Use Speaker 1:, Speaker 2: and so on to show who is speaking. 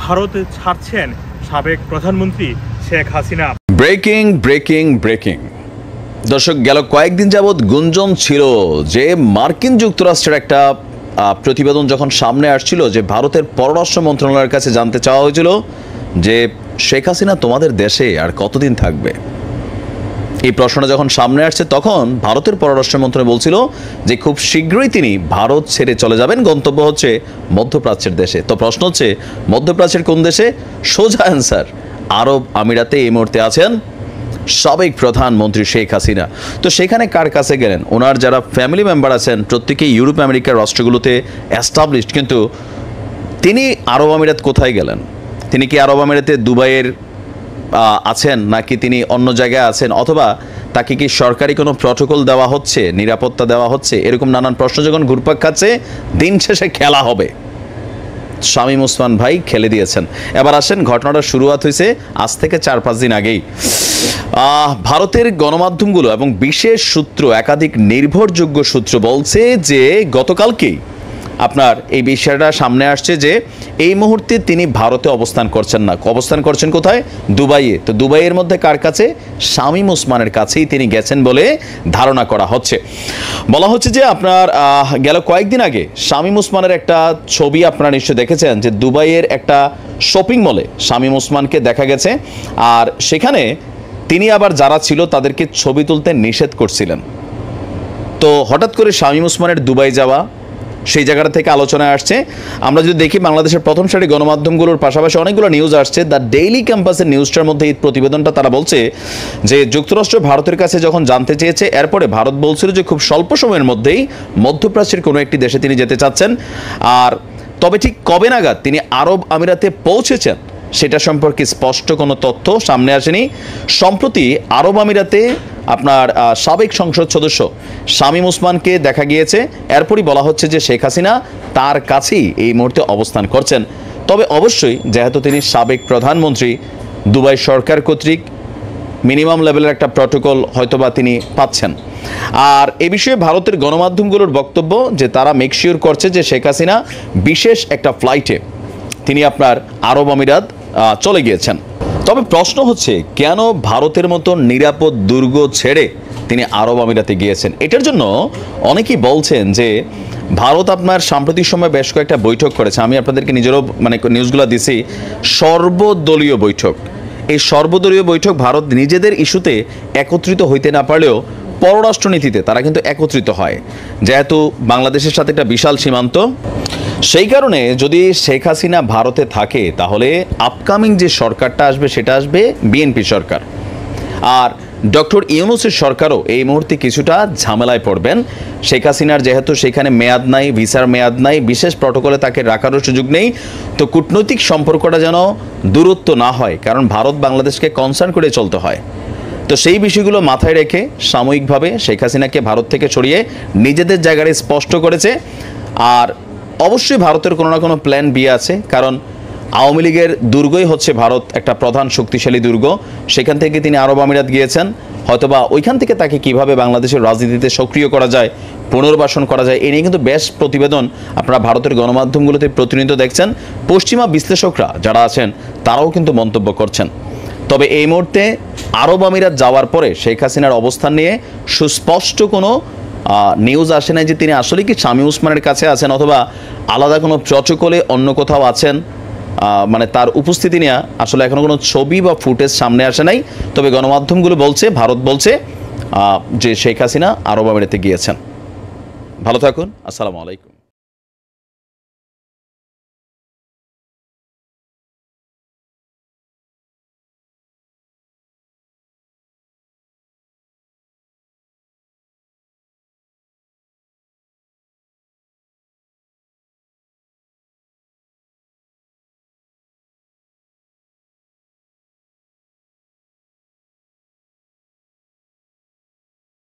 Speaker 1: ভারত ছাড়ছেন সাবেক প্রধানমন্ত্রী Sheikh Hasina.
Speaker 2: Breaking breaking breaking দর্শক, গেল কয়েকদিন যাবৎ গুঞ্জন ছিল যে মার্কিন যুক্তরাষ্ট্রের একটা প্রতিবেদন যখন সামনে আসছিল, যে ভারতের পররাষ্ট্র মন্ত্রণালয়ের কাছে জানতে চাওয়া হয়েছিল যে শেখ হাসিনা তোমাদের দেশে আর কতদিন থাকবে। এই প্রশ্নটা যখন সামনে আসছে তখন ভারতের পররাষ্ট্র মন্ত্রণালয় বলছিল যে খুব শীঘ্রই তিনি ভারত ছেড়ে চলে যাবেন, গন্তব্য হচ্ছে মধ্যপ্রাচ্যের দেশে। তো প্রশ্ন হচ্ছে মধ্যপ্রাচ্যের কোন দেশে? সোজা অ্যান্সার, আরব আমিরাতে এই মুহূর্তে আছেন সাবেক প্রধানমন্ত্রী শেখ হাসিনা। তো সেখানে কার কাছে গেলেন? ওনার যারা ফ্যামিলি মেম্বার আছেন প্রত্যেকেই ইউরোপ আমেরিকার রাষ্ট্রগুলোতে এস্টাবলিশড, কিন্তু তিনি আরব আমিরাত কোথায় গেলেন? তিনি কি আরব আমিরাতে দুবাইয়ের আছেন, নাকি তিনি অন্য জায়গায় আছেন, অথবা তাকে কি সরকারি কোনো প্রটোকল দেওয়া হচ্ছে, নিরাপত্তা দেওয়া হচ্ছে? এরকম নানান প্রশ্ন যখন ঘুরপাক খাচ্ছে, দিন শেষে খেলা হবে। শামীম ওসমান ভাই খেলে দিয়েছেন। এবার আসেন, ঘটনাটা শুরুয়াত হয়েছে আজ থেকে 4-5 দিন আগেই। ভারতের গণমাধ্যমগুলো এবং বিশেষ সূত্র, একাধিক নির্ভরযোগ্য সূত্র বলছে যে গতকালকেই আপনার এই বিষয়টা সামনে আসছে যে এই মুহূর্তে তিনি ভারতে অবস্থান করছেন না। অবস্থান করছেন কোথায়? দুবাইয়ে। তো দুবাইয়ের মধ্যে কার কাছে? শামীম ওসমানের কাছেই তিনি গেছেন বলে ধারণা করা হচ্ছে। বলা হচ্ছে যে আপনার গেল কয়েকদিন আগে শামীম ওসমানের একটা ছবি আপনারা নিশ্চয়ই দেখেছেন, যে দুবাইয়ের একটা শপিং মলে শামীম ওসমানকে দেখা গেছে। আর সেখানে তিনি আবার যারা ছিল তাদেরকে ছবি তুলতে নিষেধ করছিলেন। তো হঠাৎ করে শামীম ওসমানের দুবাই যাওয়া, সেই জায়গাটা থেকে আলোচনায় আসছে। আমরা যদি দেখি বাংলাদেশের প্রথম সারি গণমাধ্যমগুলোর পাশাপাশি অনেকগুলো নিউজ আসছে। দ্য ডেইলি ক্যাম্পাসের নিউজটার মধ্যে এই প্রতিবেদনটা তারা বলছে যে যুক্তরাষ্ট্র ভারতের কাছে যখন জানতে চেয়েছে, এরপরে ভারত বলছিল যে খুব স্বল্প সময়ের মধ্যেই মধ্যপ্রাচ্যের কোনো একটি দেশে তিনি যেতে চাচ্ছেন। আর তবে ঠিক কবে নাগাদ তিনি আরব আমিরাতে পৌঁছেছেন সেটা সম্পর্কে স্পষ্ট কোনো তথ্য সামনে আসেনি। সম্প্রতি আরব আমিরাতে আপনার সাবেক সংসদ সদস্য শামীম ওসমানকে দেখা গিয়েছে। এরপরই বলা হচ্ছে যে শেখ হাসিনা তার কাছেই এই মুহূর্তে অবস্থান করছেন। তবে অবশ্যই যেহেতু তিনি সাবেক প্রধানমন্ত্রী, দুবাই সরকার কর্তৃক মিনিমাম লেভেলের একটা প্রটোকল হয়তোবা তিনি পাচ্ছেন। আর এ বিষয়ে ভারতের গণমাধ্যমগুলোর বক্তব্য যে তারা মেকশিওর করছে যে শেখ হাসিনা বিশেষ একটা ফ্লাইটে তিনি আপনার আরব আমিরাত চলে গিয়েছেন। তবে প্রশ্ন হচ্ছে, কেন ভারতের মতো নিরাপদ দুর্গ ছেড়ে তিনি আরব আমিরাতে গিয়েছেন? এটার জন্য অনেকেই বলছেন যে ভারত আপনার সাম্প্রতিক সময় বেশ কয়েকটা বৈঠক করেছে। আমি আপনাদেরকে নিজেরও নিউজগুলো দিছি, সর্বদলীয় বৈঠক। এই সর্বদলীয় বৈঠক ভারত নিজেদের ইস্যুতে একত্রিত হইতে না পারলেও পররাষ্ট্রনীতিতে তারা কিন্তু একত্রিত হয়, যেহেতু বাংলাদেশের সাথে একটা বিশাল সীমান্ত। সেই কারণে যদি শেখ হাসিনা ভারতে থাকে তাহলে আপকামিং যে সরকারটা আসবে সেটা আসবে বিএনপি সরকার। আর ডক্টর ইউনূসের সরকারও এই মুহূর্তে কিছুটা ঝামেলায় পড়বেন। শেখ হাসিনার যেহেতু সেখানে মেয়াদ নাই, ভিসার মেয়াদ নাই, বিশেষ প্রটোকলে তাকে রাখারও সুযোগ নেই। তো কূটনৈতিক সম্পর্কটা যেন দূরত্ব না হয়, কারণ ভারত বাংলাদেশকে কনসার্ন করে চলতে হয়। তো সেই বিষয়গুলো মাথায় রেখে সাময়িকভাবে শেখ হাসিনাকে ভারত থেকে সরিয়ে নিজেদের জায়গায় স্পষ্ট করেছে। আর অবশ্যই ভারতের কোনো না কোনো প্ল্যান বি আছে, কারণ আওয়ামী লীগের দুর্গই হচ্ছে ভারত একটা প্রধান শক্তিশালী দুর্গ। সেখান থেকে তিনি আরব আমিরাত গিয়েছেন, হয়তোবা ওইখান থেকে তাকে কিভাবে বাংলাদেশের রাজনীতিতে সক্রিয় করা যায়, পুনর্বাসন করা যায়, এ নিয়ে কিন্তু বেশ প্রতিবেদন আপনারা ভারতের গণমাধ্যমগুলোতে প্রতিনিয়ত দেখছেন। পশ্চিমা বিশ্লেষকরা যারা আছেন তারাও কিন্তু মন্তব্য করছেন। তবে এই মুহূর্তে আরব আমিরাত যাওয়ার পরে শেখ হাসিনার অবস্থান নিয়ে সুস্পষ্ট কোনো নিউজ আসে নাই যে তিনি আসলে কি শামীম ওসমানের কাছে আছেন, অথবা আলাদা কোনো প্রটোকলে অন্য কোথাও আছেন। মানে তার উপস্থিতি নিয়ে আসলে এখনো কোনো ছবি বা ফুটেজ সামনে আসে নাই। তবে গণমাধ্যমগুলো বলছে, ভারত বলছে যে শেখ হাসিনা আরব আমিরাতে গিয়েছেন। ভালো থাকুন, আসসালামু আলাইকুম।